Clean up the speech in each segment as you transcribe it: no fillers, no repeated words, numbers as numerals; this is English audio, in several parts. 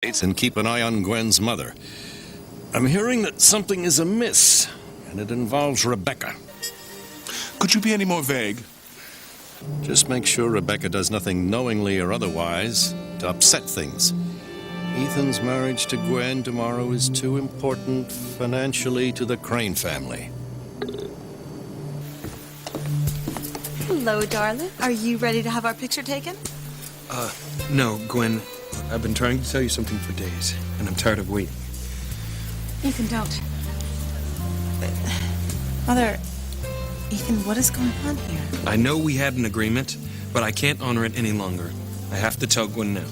And keep an eye on Gwen's mother. I'm hearing that something is amiss, and it involves Rebecca. Could you be any more vague? Just make sure Rebecca does nothing knowingly or otherwise to upset things. Ethan's marriage to Gwen tomorrow is too important financially to the Crane family. Hello, darling. Are you ready to have our picture taken? No, Gwen. I've been trying to tell you something for days, and I'm tired of waiting. Ethan, don't. Mother, Ethan, what is going on here? I know we had an agreement, but I can't honor it any longer. I have to tell Gwen now.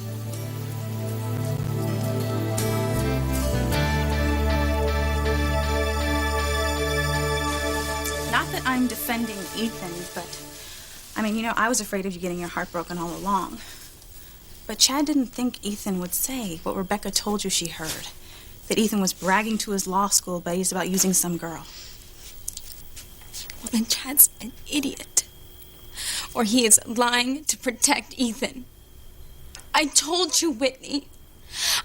Not that I'm defending Ethan, but, I was afraid of you getting your heart broken all along. But Chad didn't think Ethan would say what Rebecca told you she heard. That Ethan was bragging to his law school buddies about using some girl. Well, then Chad's an idiot. Or he is lying to protect Ethan. I told you, Whitney.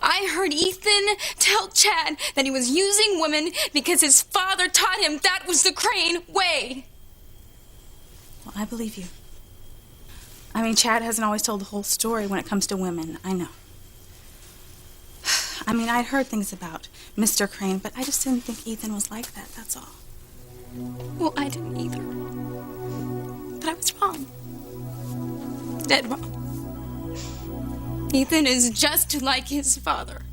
I heard Ethan tell Chad that he was using women because his father taught him that was the Crane way. Well, I believe you. Chad hasn't always told the whole story when it comes to women, I know. I'd heard things about Mr. Crane, but I just didn't think Ethan was like that, that's all. Well, I didn't either. But I was wrong. Dead wrong. Ethan is just like his father.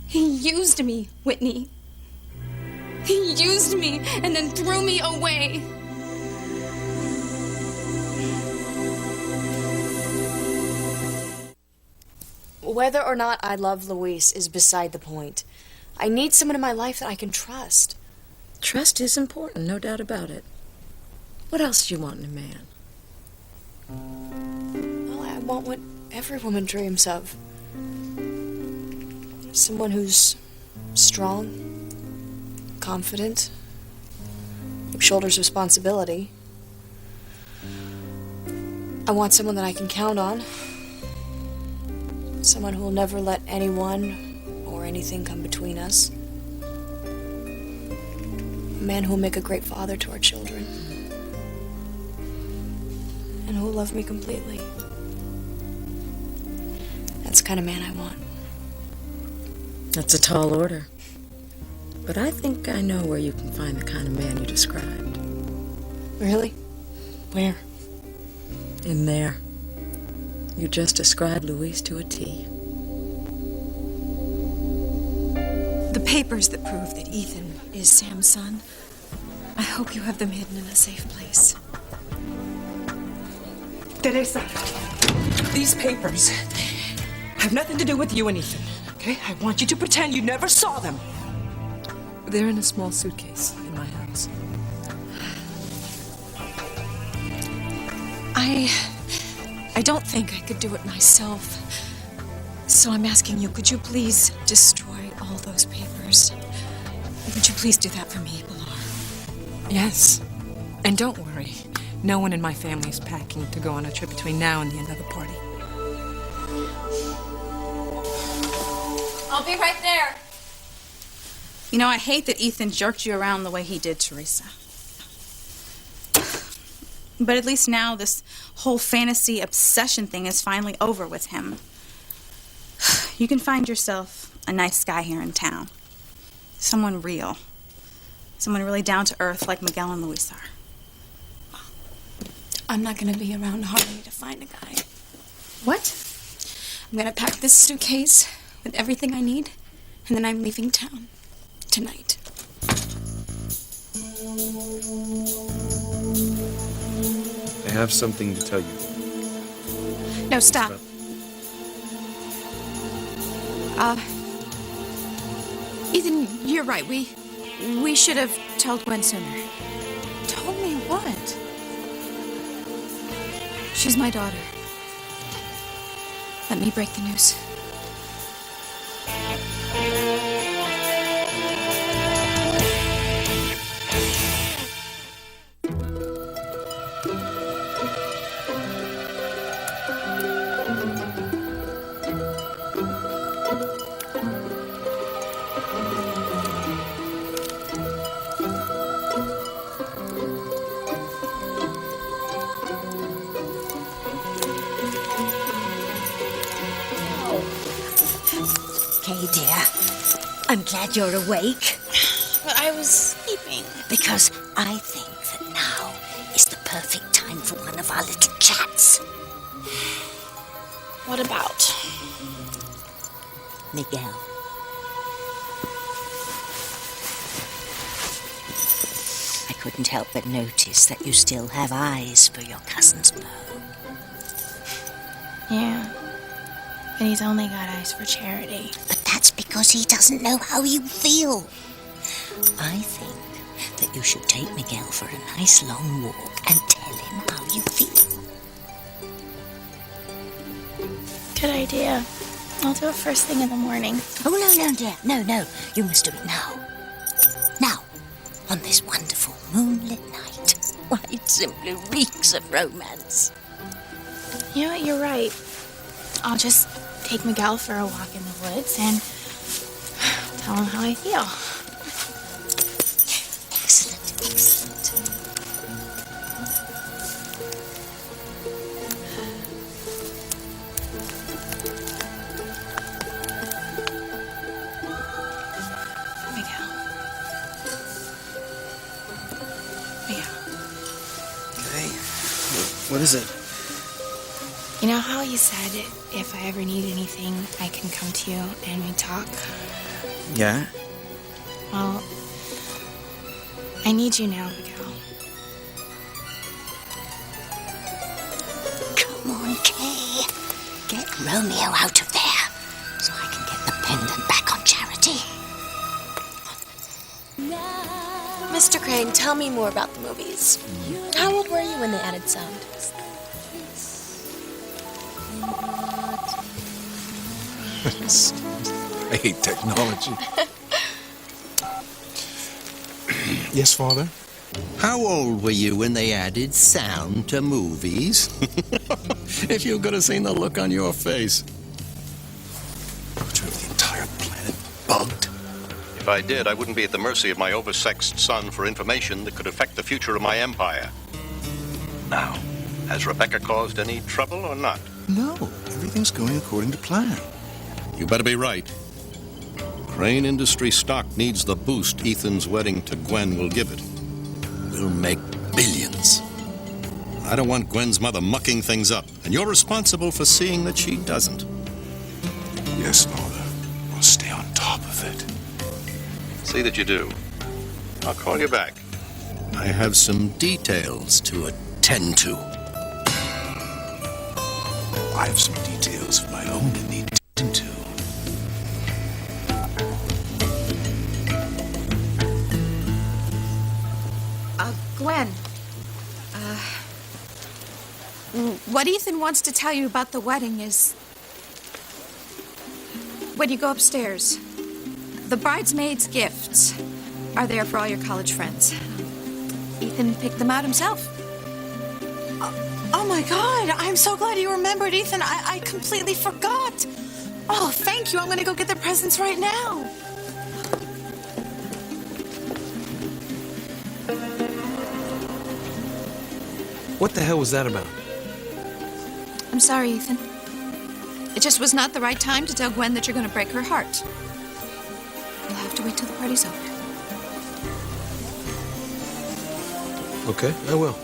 He used me, Whitney. He used me and then threw me away. Whether or not I love Luis is beside the point. I need someone in my life that I can trust. Trust is important, no doubt about it. What else do you want in a man? Well, I want what every woman dreams of. Someone who's strong, confident, who shoulders responsibility. I want someone that I can count on. Someone who will never let anyone or anything come between us. A man who will make a great father to our children. And who will love me completely. That's the kind of man I want. That's a tall order. But I think I know where you can find the kind of man you described. Really? Where? In there. You just described Luis to a T. The papers that prove that Ethan is Sam's son, I hope you have them hidden in a safe place. Teresa, these papers have nothing to do with you and Ethan, okay? I want you to pretend you never saw them. They're in a small suitcase in my house. I don't think I could do it myself. So I'm asking you, could you please destroy all those papers? Would you please do that for me, Pilar? Yes. And don't worry. No one in my family is packing to go on a trip between now and the end of the party. I'll be right there. I hate that Ethan jerked you around the way he did, Teresa. But at least now this whole fantasy obsession thing is finally over with him. You can find yourself a nice guy here in town. Someone real. Someone really down to earth like Miguel and Luis are. I'm not going to be around hardly to find a guy. What? I'm going to pack this suitcase with everything I need, and then I'm leaving town tonight. I have something to tell you. No, stop. Ethan, you're right. We should have told Gwen sooner. Told me what? She's my daughter. Let me break the news. okay, dear? I'm glad you're awake. But I was sleeping. Because I think that now is the perfect time for one of our little chats. What about? Miguel. I couldn't help but notice that you still have eyes for your cousin's bow. Yeah. But he's only got eyes for Charity. But that's because he doesn't know how you feel. I think that you should take Miguel for a nice long walk and tell him how you feel. Good idea. I'll do it first thing in the morning. Oh, no, dear. No. You must do it now. Now, on this wonderful moonlit night. Why, it simply reeks of romance. You know what? You're right. I'll just take Miguel for a walk in the woods and tell him how I feel. Excellent. Okay. What is it? You know how you said if I ever need anything, I can come to you and we talk? Yeah? Well, I need you now, Miguel. Come on, Kay. Get Romeo out of there so I can get the pendant back on Charity. Mr. Crane, tell me more about the movies. How old were you when they added sound? I hate technology. Yes, Father? How old were you when they added sound to movies? If you could have seen the look on your face. Don't you have the entire planet bugged? If I did, I wouldn't be at the mercy of my oversexed son for information that could affect the future of my empire. Now, has Rebecca caused any trouble or not? No, everything's going according to plan. You better be right. Crane Industry stock needs the boost Ethan's wedding to Gwen will give it. We'll make billions. I don't want Gwen's mother mucking things up, and you're responsible for seeing that she doesn't. Yes, Father. We'll stay on top of it. See that you do. I'll call you back. I have some details to attend to. I have some details of my own that need attending to. Gwen. What Ethan wants to tell you about the wedding is when you go upstairs, the bridesmaids' gifts are there for all your college friends. Ethan picked them out himself. Oh my God, I'm so glad you remembered, Ethan. I completely forgot. Oh, thank you. I'm going to go get the presents right now. What the hell was that about? I'm sorry, Ethan. It just was not the right time to tell Gwen that you're going to break her heart. You'll have to wait till the party's over. Okay, I will.